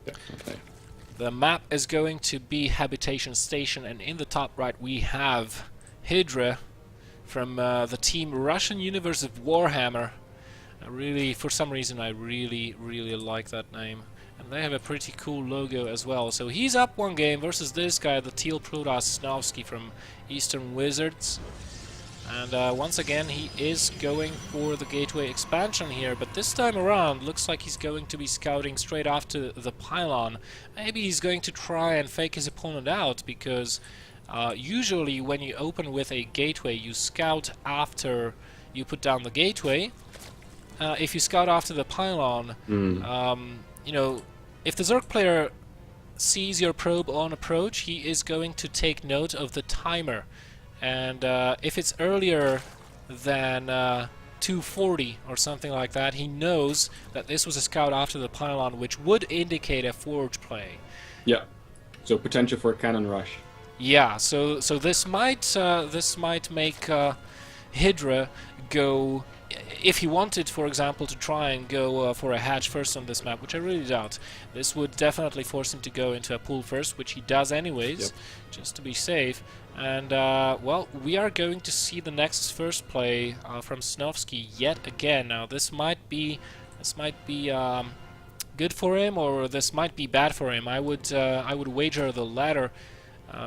Definitely. The map is going to be Habitation Station, and in the top right we have HyDrA from the team Russian Universe of Warhammer. For some reason, I really like that name. And they have a pretty cool logo as well. So he's up one game versus this guy, the Teal Protoss Snovski from Eastern Wizards. And once again, he is going for the gateway expansion here, but this time around, looks like he's going to be scouting straight after the pylon. Maybe he's going to try and fake his opponent out, because usually when you open with a gateway, you scout after you put down the gateway. If you scout after the pylon, you know, if the Zerg player sees your probe on approach, he is going to take note of the timer. And if it's earlier than 240 or something like that, he knows that this was a scout after the pylon, which would indicate a forge play. Yeah. So potential for a cannon rush. Yeah. So this might make HyDrA go. If he wanted, for example, to try and go for a hatch first on this map, which I really doubt, this would definitely force him to go into a pool first, which he does anyways, just to be safe. And, well, we are going to see the Nexus first play from Snovski yet again. Now, this might be good for him, or this might be bad for him. I would wager the latter.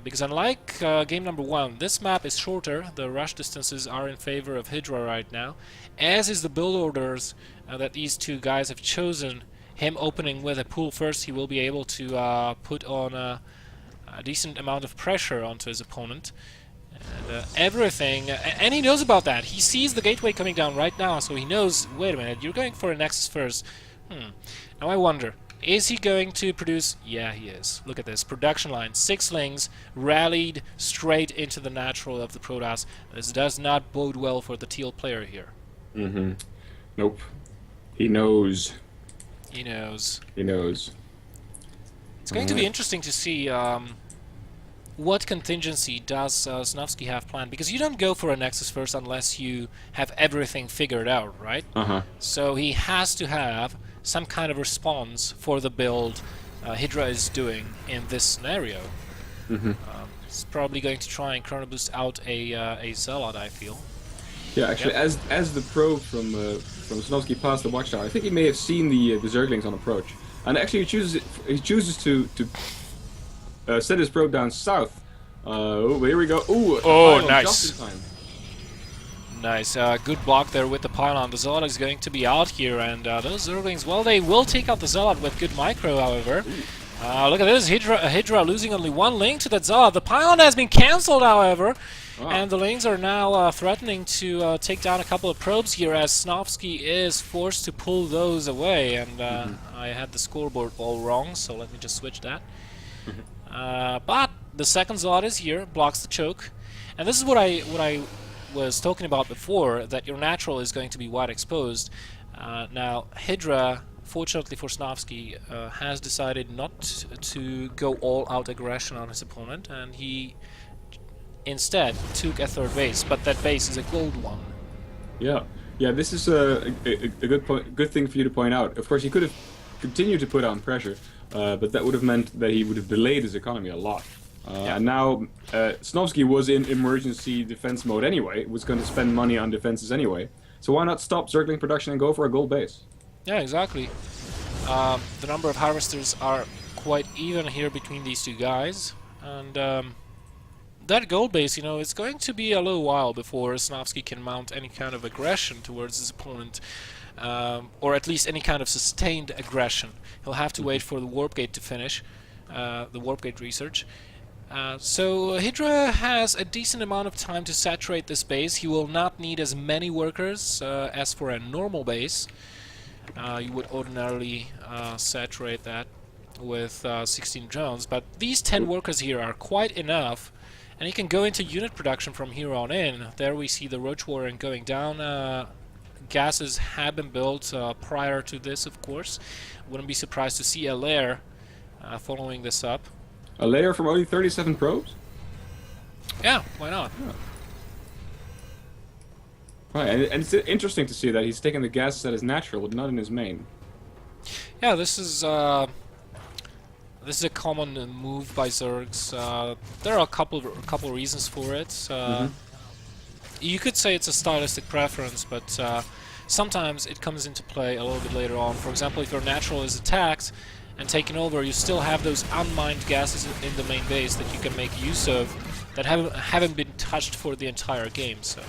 Because unlike game number 1, this map is shorter, the rush distances are in favor of HyDrA right now, as is the build orders that these two guys have chosen. Him opening with a pool first, he will be able to put on a decent amount of pressure onto his opponent. And everything, and he knows about that. He sees the gateway coming down right now, so he knows, wait a minute, you're going for a Nexus first. Now I wonder, is he going to produce? Yeah, he is. Look at this. Production line. 6 lings rallied straight into the natural of the Protoss. This does not bode well for the Teal player here. Nope. He knows. He knows. He knows. It's going to be interesting to see what contingency does Snovski have planned. Because you don't go for a Nexus first unless you have everything figured out, right? So he has to have some kind of response for the build HyDrA is doing in this scenario. He's probably going to try and chrono boost out a Zealot, I feel. Yeah, actually, as the probe from Snovski passed the watchtower, I think he may have seen the Zerglings on approach, and actually he chooses to set his probe down south. Oh, here we go. Ooh, oh, nice. Just in time. Nice, good block there with the pylon. The Zealot is going to be out here, and those Zerglings, well, they will take out the Zealot with good micro, however. Look at this, HyDrA losing only 1 link to that Zealot. The pylon has been cancelled, however, and the lings are now threatening to take down a couple of probes here, as Snovski is forced to pull those away, and I had the scoreboard all wrong, so let me just switch that. But the second Zealot is here, blocks the choke, and this is what I was talking about before, that your natural is going to be wide exposed. Now, HyDrA, fortunately for Snovski, has decided not to go all-out aggression on his opponent, and he instead took a third base, but that base is a gold one. Yeah, this is a good thing for you to point out. Of course, he could have continued to put on pressure, but that would have meant that he would have delayed his economy a lot. And now, Snovski was in emergency defense mode anyway, was going to spend money on defenses anyway, so why not stop Zergling production and go for a gold base? Yeah, exactly. The number of harvesters are quite even here between these two guys, and that gold base, you know, it's going to be a little while before Snovski can mount any kind of aggression towards his opponent, or at least any kind of sustained aggression. He'll have to wait for the warp gate to finish, the warp gate research. So HyDrA has a decent amount of time to saturate this base. He will not need as many workers as for a normal base. You would ordinarily saturate that with 16 drones, but these 10 workers here are quite enough, and he can go into unit production from here on in. There we see the Roach Warrior going down. Gases have been built prior to this, of course. Wouldn't be surprised to see a lair following this up. A layer from only 37 probes? Yeah, why not? Yeah. Right, and it's interesting to see that he's taking the gases at his natural, but not in his main. Yeah, this is This is a common move by Zergs. There are a couple reasons for it. You could say it's a stylistic preference, but sometimes it comes into play a little bit later on. For example, if your natural is attacked and taken over, you still have those unmined gases in the main base that you can make use of that haven't been touched for the entire game. So,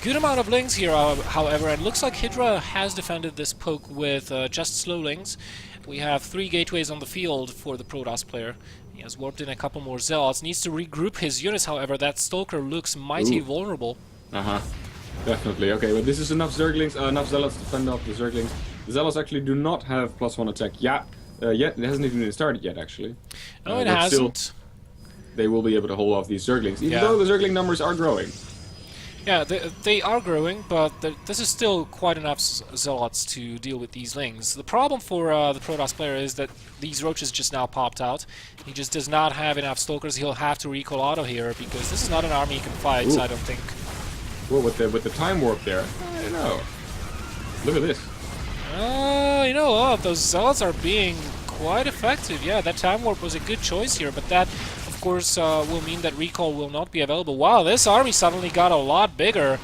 good amount of lings here, however, and looks like HyDrA has defended this poke with just slow lings. We have 3 gateways on the field for the Protoss player. He has warped in a couple more Zealots. Needs to regroup his units, however. That Stalker looks mighty vulnerable. Definitely. Okay, but this is enough Zerglings, enough Zealots to fend off the Zerglings. The Zealots actually do not have +1 attack yet. It hasn't even been started yet, actually. No, it hasn't. Still, they will be able to hold off these Zerglings, even though the Zergling numbers are growing. Yeah, they are growing, but this is still quite enough Zealots to deal with these lings. The problem for the Protoss player is that these roaches just now popped out. He just does not have enough Stalkers. He'll have to recall auto here, because this is not an army he can fight, I don't think. Well, with the time warp there, I don't know. Look at this. You know what? Those Zealots are being quite effective. Yeah, that time warp was a good choice here, but that, of course, will mean that recall will not be available. Wow, this army suddenly got a lot bigger.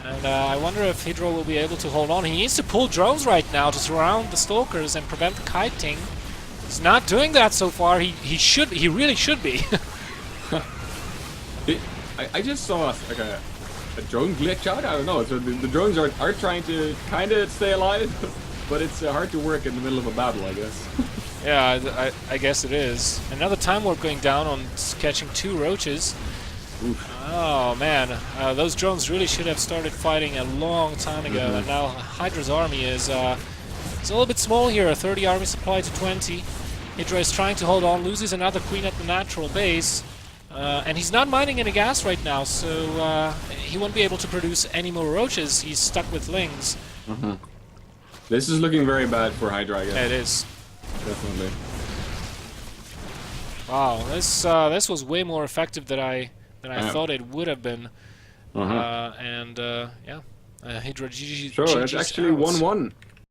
And I wonder if HyDrA will be able to hold on. He needs to pull drones right now to surround the Stalkers and prevent the kiting. He's not doing that so far. He really should be. I just saw like a drone glitch out. I don't know. So the drones are trying to kind of stay alive, but it's hard to work in the middle of a battle, I guess. Yeah, I guess it is. Another time warp going down on catching 2 roaches. Oof. Oh man, those drones really should have started fighting a long time ago, and now HyDrA's army is it's a little bit small here, a 30 army supply to 20. HyDrA is trying to hold on, loses another queen at the natural base, and he's not mining any gas right now, so he won't be able to produce any more roaches. He's stuck with lings. This is looking very bad for HyDrA, I guess. Yeah, it is. Definitely. Wow, this was way more effective than I thought it would have been. Yeah, HyDrA GG. So it's actually 1-1.